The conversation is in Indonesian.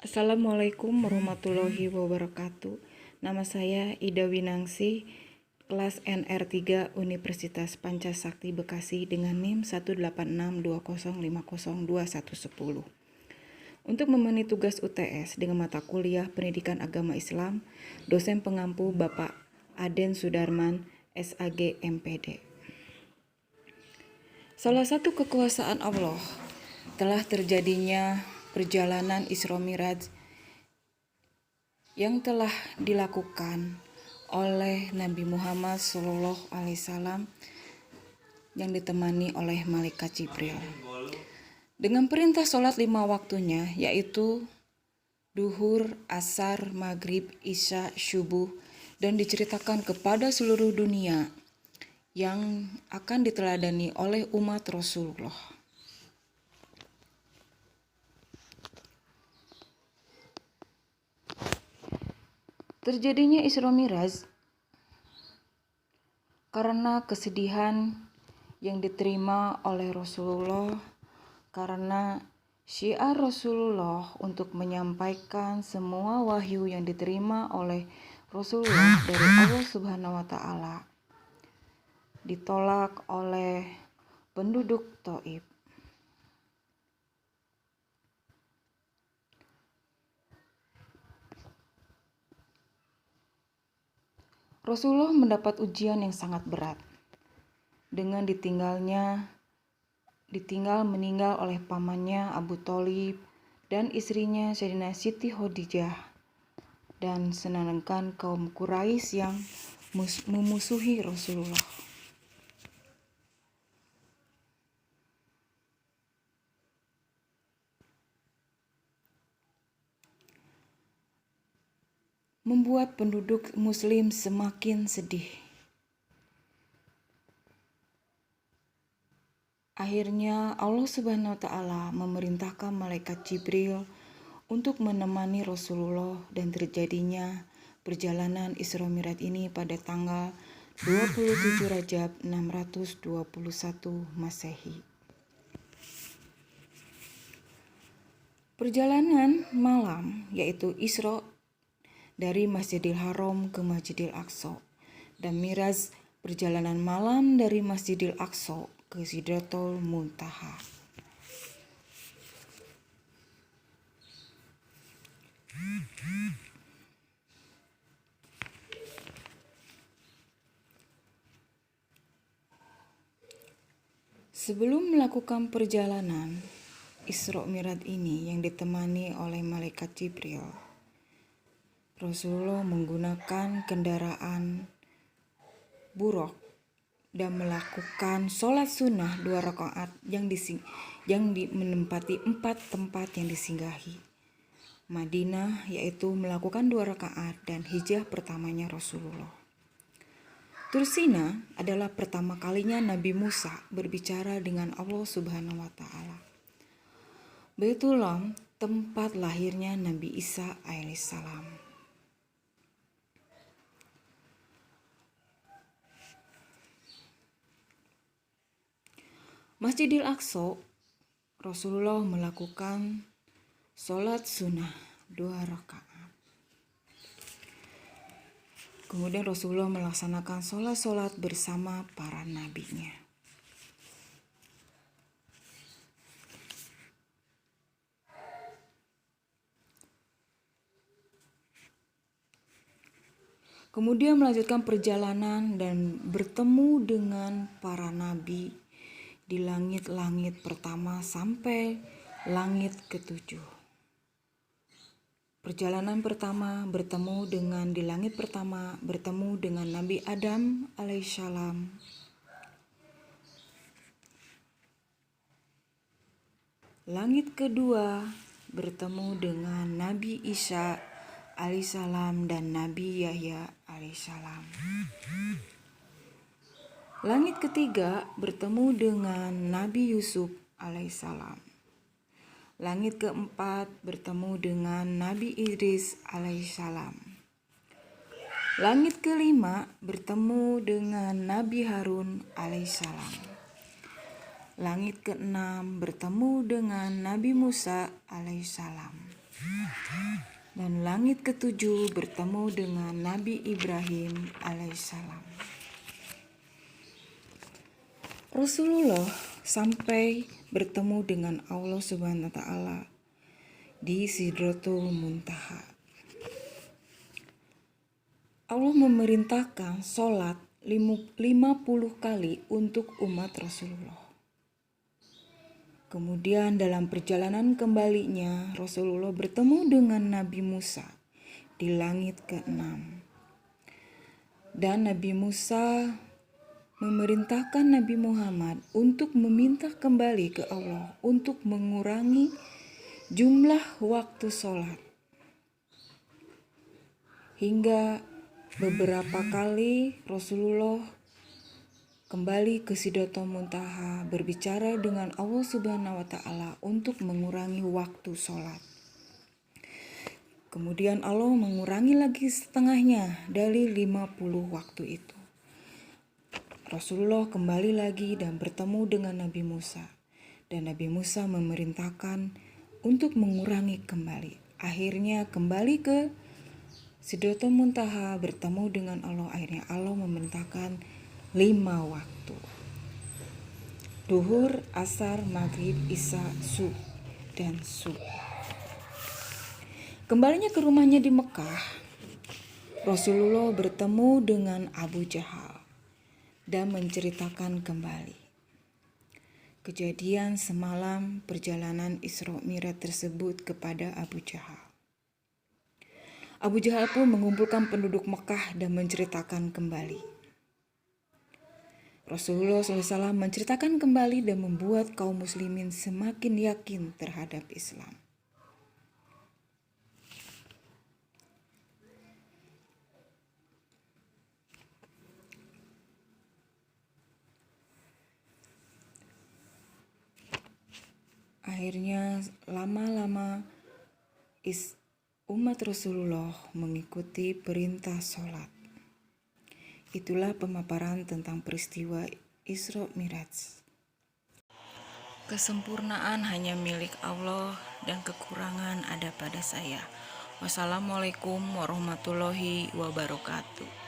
Assalamualaikum warahmatullahi wabarakatuh. Nama saya Ida Winangsi, kelas NR3 Universitas Pancasakti Bekasi dengan NIM 18620502110. Untuk memenuhi tugas UTS dengan mata kuliah Pendidikan Agama Islam, dosen pengampu Bapak Aden Sudarman, SAG MPD. Salah satu kekuasaan Allah telah terjadinya perjalanan Isra Miraj yang telah dilakukan oleh Nabi Muhammad SAW yang ditemani oleh Malaikat Jibril. Dengan perintah sholat 5 waktunya, yaitu duhur, asar, maghrib, isya, subuh, dan diceritakan kepada seluruh dunia yang akan diteladani oleh umat Rasulullah. Terjadinya Isra Miraj karena kesedihan yang diterima oleh Rasulullah, karena syiar Rasulullah untuk menyampaikan semua wahyu yang diterima oleh Rasulullah dari Allah Subhanahu wa Ta'ala ditolak oleh penduduk Thaif. Rasulullah mendapat ujian yang sangat berat dengan ditinggal meninggal oleh pamannya Abu Thalib dan istrinya Sayyidina Siti Khadijah, dan sedangkan kaum Quraisy yang memusuhi Rasulullah. Membuat penduduk muslim semakin sedih. Akhirnya Allah Subhanahu wa Ta'ala memerintahkan malaikat Jibril untuk menemani Rasulullah, dan terjadinya perjalanan Isra Miraj ini pada tanggal 27 Rajab 621 Masehi. Perjalanan malam yaitu Isra dari Masjidil Haram ke Masjidil Aqsa, dan Miraj perjalanan malam dari Masjidil Aqsa ke Sidratul Muntaha. Sebelum melakukan perjalanan Isra Miraj ini yang ditemani oleh malaikat Jibril, Rasulullah menggunakan kendaraan buruk dan melakukan sholat sunnah 2 rakaat yang menempati 4 tempat yang disinggahi. Madinah, yaitu melakukan 2 rakaat dan hijrah pertamanya Rasulullah. Tursina adalah pertama kalinya Nabi Musa berbicara dengan Allah Subhanahu wa Ta'ala. Baitullah, tempat lahirnya Nabi Isa alaihissalam. Masjidil Aqsa, Rasulullah melakukan sholat sunnah 2 rakaat. Kemudian Rasulullah melaksanakan sholat bersama para nabinya. Kemudian melanjutkan perjalanan dan bertemu dengan para nabi di langit-langit pertama sampai langit ke-7. Perjalanan pertama di langit pertama bertemu dengan Nabi Adam alaihissalam. Langit kedua bertemu dengan Nabi Isa alaihissalam dan Nabi Yahya alaihissalam. Langit ketiga bertemu dengan Nabi Yusuf alaihissalam. Langit keempat bertemu dengan Nabi Idris alaihissalam. Langit kelima bertemu dengan Nabi Harun alaihissalam. Langit keenam bertemu dengan Nabi Musa alaihissalam. langit ketujuh bertemu dengan Nabi Ibrahim alaihissalam. Rasulullah sampai bertemu dengan Allah Subhanahu wa taala di Sidratul Muntaha. Allah memerintahkan sholat 50 kali untuk umat Rasulullah. Kemudian dalam perjalanan kembalinya Rasulullah bertemu dengan Nabi Musa di langit ke-6. Dan Nabi Musa memerintahkan Nabi Muhammad untuk meminta kembali ke Allah untuk mengurangi jumlah waktu sholat. Hingga beberapa kali Rasulullah kembali ke Sidratul Muntaha berbicara dengan Allah Subhanahu wa taala untuk mengurangi waktu sholat. Kemudian Allah mengurangi lagi setengahnya dari 50 waktu itu. Rasulullah kembali lagi dan bertemu dengan Nabi Musa. Dan Nabi Musa memerintahkan untuk mengurangi kembali. Akhirnya kembali ke Sidratul Muntaha bertemu dengan Allah. Akhirnya Allah memerintahkan 5 waktu. Duhur, asar, maghrib, isya, subuh, dan subuh. Kembalinya ke rumahnya di Mekah, Rasulullah bertemu dengan Abu Jahal dan menceritakan kembali kejadian semalam perjalanan Isra Mi'raj tersebut kepada Abu Jahal. Abu Jahal pun mengumpulkan penduduk Mekah dan menceritakan kembali. Rasulullah SAW menceritakan kembali dan membuat kaum muslimin semakin yakin terhadap Islam. Akhirnya lama-lama umat Rasulullah mengikuti perintah sholat. Itulah pemaparan tentang peristiwa Isra Mi'raj. Kesempurnaan hanya milik Allah dan kekurangan ada pada saya. Wassalamualaikum warahmatullahi wabarakatuh.